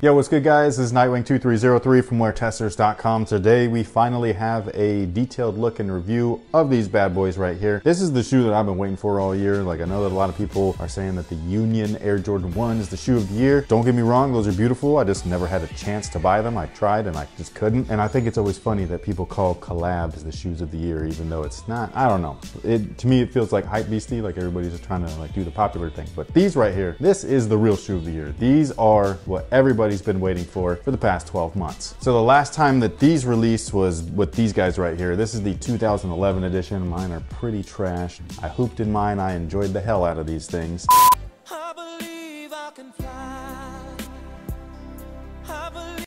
Yo, what's good guys? This is Nightwing2303 from WearTesters.com. Today we finally have a detailed look and review of these bad boys right here. This is the shoe that I've been waiting for all year. Like, I know that a lot of people are saying that the Union Air Jordan 1 is the shoe of the year. Don't get me wrong, those are beautiful. I just never had a chance to buy them. I tried and I just couldn't. And I think it's always funny that people call collabs the shoes of the year, even though it's not. I don't know. To me, it feels like hype beastie, like everybody's just trying to like do the popular thing. But these right here, this is the real shoe of the year. These are what everybody's been waiting for the past 12 months. So the last time that these released was with these guys right here. This is the 2011 edition. Mine are pretty trash. I hooped in mine. I enjoyed the hell out of these things. I believe I can fly. I believe.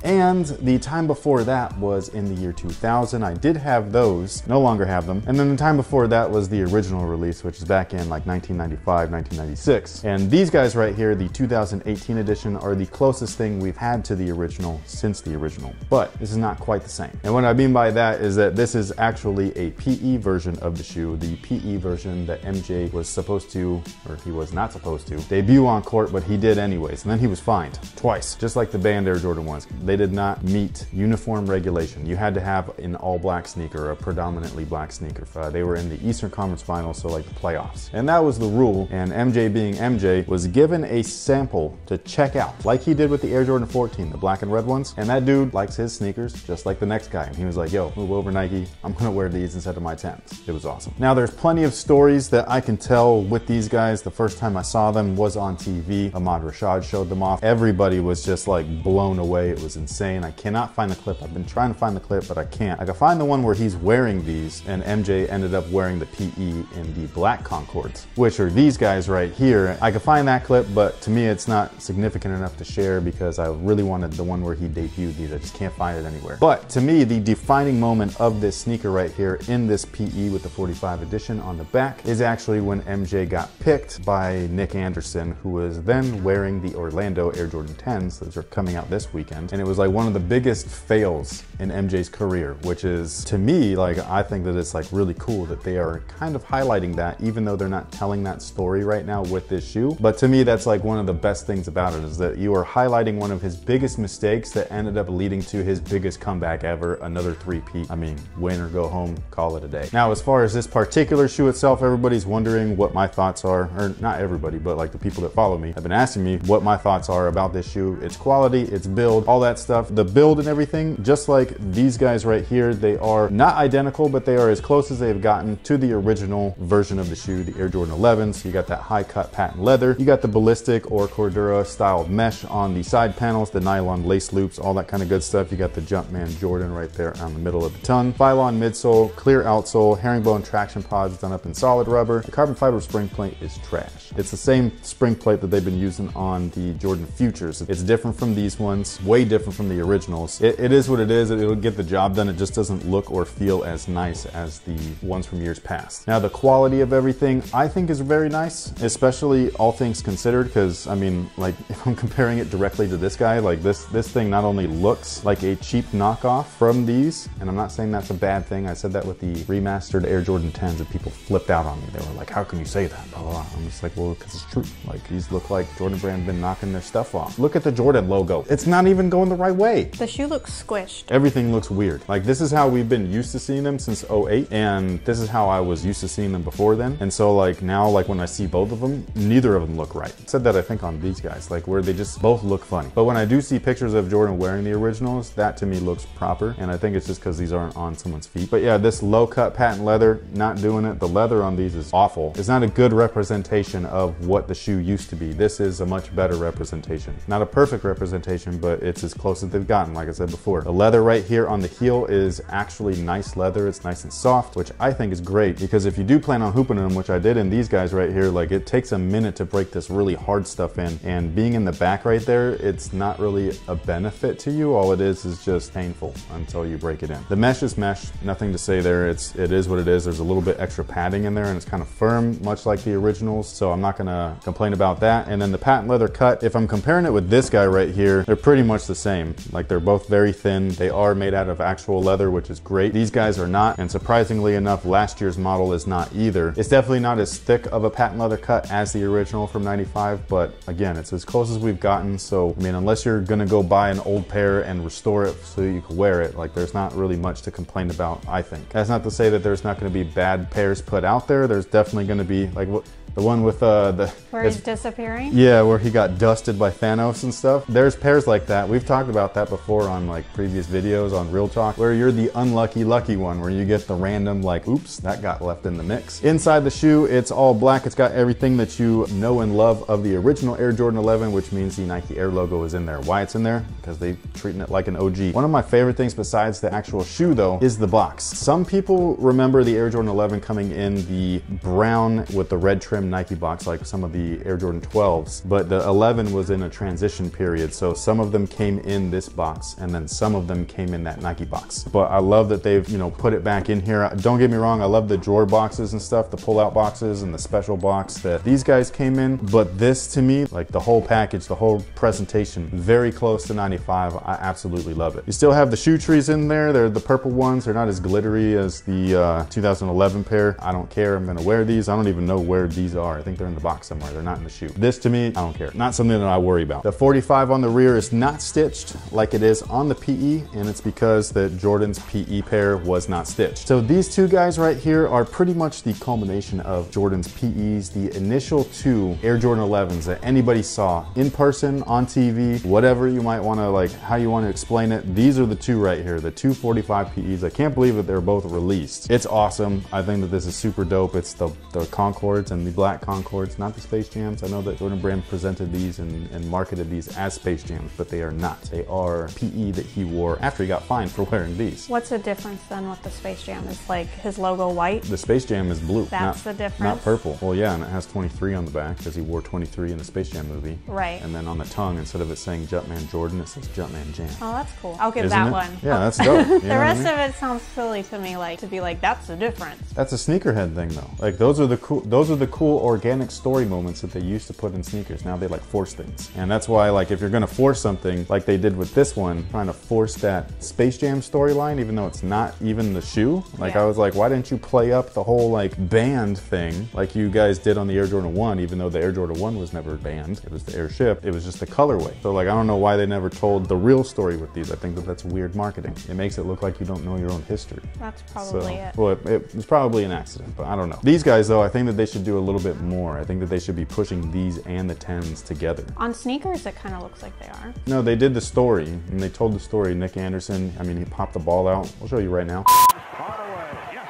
And the time before that was in the year 2000. I did have those, no longer have them. And then the time before that was the original release, which is back in like 1995, 1996. And these guys right here, the 2018 edition, are the closest thing we've had to the original since the original. But this is not quite the same. And what I mean by that is that this is actually a PE version of the shoe, the PE version that MJ was supposed to, or he was not supposed to, debut on court, but he did anyways. And then he was fined twice, just like the banned Air Jordan 1s. They did not meet uniform regulation. You had to have an all black sneaker, a predominantly black sneaker. They were in the Eastern Conference Finals, so like the playoffs. And that was the rule. And MJ being MJ was given a sample to check out, like he did with the Air Jordan 14, the black and red ones. And that dude likes his sneakers just like the next guy. And he was like, yo, move over Nike. I'm gonna wear these instead of my 10s. It was awesome. Now there's plenty of stories that I can tell with these guys. The first time I saw them was on TV. Ahmad Rashad showed them off. Everybody was just like blown away. It was insane. I cannot find the clip. I've been trying to find the clip, but I can't. I can find the one where he's wearing these and MJ ended up wearing the PE in the black Concords, which are these guys right here. I can find that clip, but to me, it's not significant enough to share because I really wanted the one where he debuted these. I just can't find it anywhere. But to me, the defining moment of this sneaker right here in this PE with the 45 edition on the back is actually when MJ got picked by Nick Anderson, who was then wearing the Orlando Air Jordan 10s. Those are coming out this weekend. And it was like one of the biggest fails in MJ's career, which is, to me, like, I think that it's like really cool that they are kind of highlighting that, even though they're not telling that story right now with this shoe. But to me, that's like one of the best things about it, is that you are highlighting one of his biggest mistakes that ended up leading to his biggest comeback ever, another three-peat. I mean, win or go home, call it a day. Now, as far as this particular shoe itself, everybody's wondering what my thoughts are, or not everybody, but like the people that follow me have been asking me what my thoughts are about this shoe, its quality, its build, all that stuff. The build and everything, just like these guys right here, they are not identical, but they are as close as they've gotten to the original version of the shoe, the Air Jordan 11s. You got that high cut patent leather, you got the ballistic or Cordura styled mesh on the side panels, the nylon lace loops, all that kind of good stuff. You got the Jumpman Jordan right there on the middle of the tongue. Phylon midsole, clear outsole, herringbone traction pods done up in solid rubber. The carbon fiber spring plate is trash. It's the same spring plate that they've been using on the Jordan Futures. It's different from these ones, way different from the originals. It is what it is. It'll get the job done. It just doesn't look or feel as nice as the ones from years past. Now, the quality of everything I think is very nice, especially all things considered, because I mean, like, if I'm comparing it directly to this guy, like this thing not only looks like a cheap knockoff from these, and I'm not saying that's a bad thing. I said that with the remastered Air Jordan 10s and people flipped out on me. They were like, how can you say that? Blah, blah, blah. I'm just like, well, because it's true. Like, these look like Jordan Brand been knocking their stuff off. Look at the Jordan logo. It's not even going the right way. The shoe looks squished. Everything looks weird. Like, this is how we've been used to seeing them since 08, and this is how I was used to seeing them before then. And so like now, like when I see both of them, neither of them look right. I said that I think on these guys, like where they just both look funny. But when I do see pictures of Jordan wearing the originals, that to me looks proper. And I think it's just because these aren't on someone's feet. But yeah, this low cut patent leather, not doing it. The leather on these is awful. It's not a good representation of what the shoe used to be. This is a much better representation. Not a perfect representation, but it's as close as they've gotten, like I said before. The leather right here on the heel is actually nice leather. It's nice and soft, which I think is great, because if you do plan on hooping them, which I did in these guys right here, like it takes a minute to break this really hard stuff in, and being in the back right there, it's not really a benefit to you. All it is just painful until you break it in. The mesh is mesh, nothing to say there. It is what it is. There's a little bit extra padding in there and it's kind of firm, much like the originals, so I'm not gonna complain about that. And then the patent leather cut, if I'm comparing it with this guy right here, they're pretty much the same. same. Like, they're both very thin. They are made out of actual leather, which is great. These guys are not, and surprisingly enough, last year's model is not either. It's definitely not as thick of a patent leather cut as the original from 95, but again, it's as close as we've gotten. So, I mean, unless you're gonna go buy an old pair and restore it so you can wear it, like, there's not really much to complain about, I think. That's not to say that there's not gonna be bad pairs put out there. There's definitely gonna be, like, the one with where he's disappearing? Yeah, where he got dusted by Thanos and stuff. There's pairs like that. We've talked about that before on like previous videos on Real Talk, where you're the unlucky lucky one, where you get the random like, oops, that got left in the mix. Inside the shoe, it's all black. It's got everything that you know and love of the original Air Jordan 11, which means the Nike Air logo is in there. Why it's in there? Because they're treating it like an OG. One of my favorite things besides the actual shoe though is the box. Some people remember the Air Jordan 11 coming in the brown with the red trim Nike box, like some of the Air Jordan 12s, but the 11 was in a transition period, so some of them came in this box and then some of them came in that Nike box. But I love that they've, you know, put it back in here. Don't get me wrong, I love the drawer boxes and stuff, the pull-out boxes and the special box that these guys came in, but this to me, like the whole package, the whole presentation, very close to 95. I absolutely love it. You still have the shoe trees in there. They're the purple ones. They're not as glittery as the 2011 pair. I don't care. I'm gonna wear these. I don't even know where these are. I think they're in the box somewhere. They're not in the shoe. This to me, I don't care. Not something that I worry about. The 45 on the rear is not stitched like it is on the PE, and it's because that Jordan's PE pair was not stitched. So these two guys right here are pretty much the culmination of Jordan's PEs, the initial two Air Jordan 11s that anybody saw in person, on TV, whatever you might want to, like, how you want to explain it. These are the two right here, the 245 PEs. I can't believe that they're both released. It's awesome. I think that this is super dope. It's the Concords and the black Concords, not the Space Jams. I know that Jordan Brand presented these and marketed these as Space Jams, but they are not. They are PE that he wore after he got fined for wearing these. What's the difference then with the Space Jam? Is like his logo white? The Space Jam is blue. That's the difference? Not purple. Well, yeah, and it has 23 on the back because he wore 23 in the Space Jam movie. Right. And then on the tongue, instead of it saying Jumpman Jordan, it says Jumpman Jam. Oh, that's cool. I'll give Isn't that it? one. Yeah, that's dope. You The know rest what I mean? of it sounds silly to me, like to be like, that's the difference. That's a sneakerhead thing though. Like those are the cool organic story moments that they used to put in sneakers. Now they like force things. And that's why, like, if you're gonna force something like they did with this one, trying to force that Space Jam storyline, even though it's not even the shoe. Like, yeah. I was like, why didn't you play up the whole like band thing like you guys did on the Air Jordan 1, even though the Air Jordan 1 was never banned. It was the Airship. It was just the colorway. So like, I don't know why they never told the real story with these. I think that that's weird marketing. It makes it look like you don't know your own history. That's probably it. Well, it was probably an accident, but I don't know. These guys though, I think that they should do a little bit more. I think that they should be pushing these and the 10s together. On sneakers, it kind of looks like they are. No, they did the story, and they told the story. Nick Anderson, I mean, he popped the ball out. I'll show you right now. Hardaway, yes.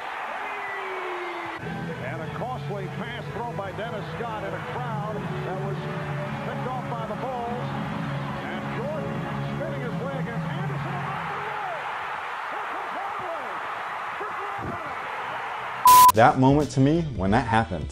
And a costly pass thrown by Dennis Scott in a crowd that was picked off by the Bulls. And Jordan spinning his way against Anderson. That moment to me, when that happened,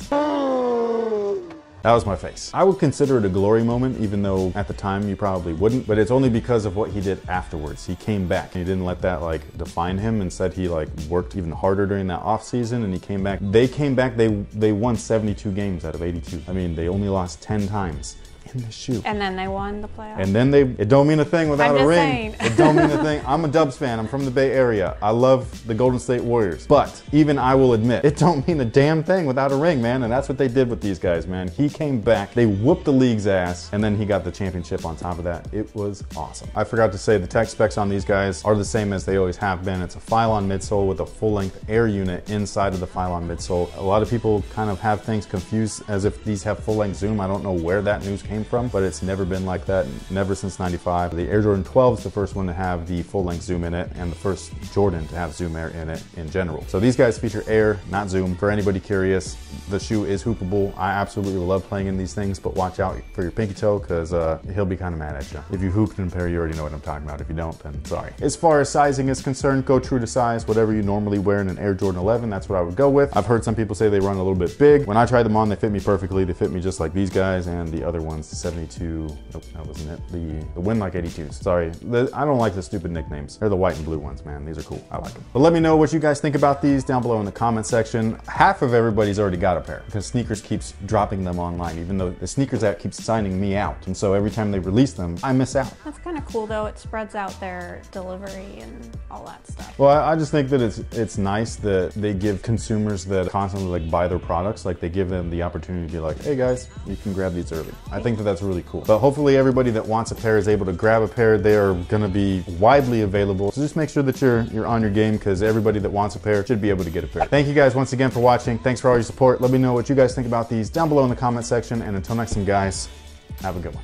that was my face. I would consider it a glory moment, even though at the time you probably wouldn't, but it's only because of what he did afterwards. He came back. He didn't let that like define him. Instead, he like worked even harder during that off season, and he came back. They came back, they won 72 games out of 82. I mean, they only lost 10 times. In the shoe. And then they won the playoffs. And then it don't mean a thing without a ring. Saying. It don't mean a thing. I'm a Dubs fan. I'm from the Bay Area. I love the Golden State Warriors. But even I will admit, it don't mean a damn thing without a ring, man. And that's what they did with these guys, man. He came back, they whooped the league's ass, and then he got the championship on top of that. It was awesome. I forgot to say the tech specs on these guys are the same as they always have been. It's a Phylon midsole with a full-length air unit inside of the Phylon midsole. A lot of people kind of have things confused as if these have full-length zoom. I don't know where that news came from, but it's never been like that, never since 95. The Air Jordan 12 is the first one to have the full-length zoom in it, and the first Jordan to have zoom air in it in general. So these guys feature air, not zoom. For anybody curious, the shoe is hoopable. I absolutely love playing in these things, but watch out for your pinky toe, because he'll be kind of mad at you. If you hooped in a pair, you already know what I'm talking about. If you don't, then sorry. As far as sizing is concerned, go true to size. Whatever you normally wear in an Air Jordan 11, that's what I would go with. I've heard some people say they run a little bit big. When I tried them on, they fit me perfectly. They fit me just like these guys and the other ones one's the 72. Nope, that wasn't it. The Winlock 82s. Sorry, I don't like the stupid nicknames. They're the white and blue ones, man. These are cool. I like them. But let me know what you guys think about these down below in the comment section. Half of everybody's already got a pair because Sneakers keeps dropping them online, even though the Sneakers app keeps signing me out. And so every time they release them, I miss out. That's kind of cool though. It spreads out their delivery and all that stuff. Well, I just think that it's nice that they give consumers that constantly like buy their products, like they give them the opportunity to be like, hey guys, you can grab these early. I think that that's really cool. But hopefully everybody that wants a pair is able to grab a pair. They are gonna be widely available. So just make sure that you're on your game, because everybody that wants a pair should be able to get a pair. Thank you guys once again for watching. Thanks for all your support. Let me know what you guys think about these down below in the comment section. And until next time, guys, have a good one.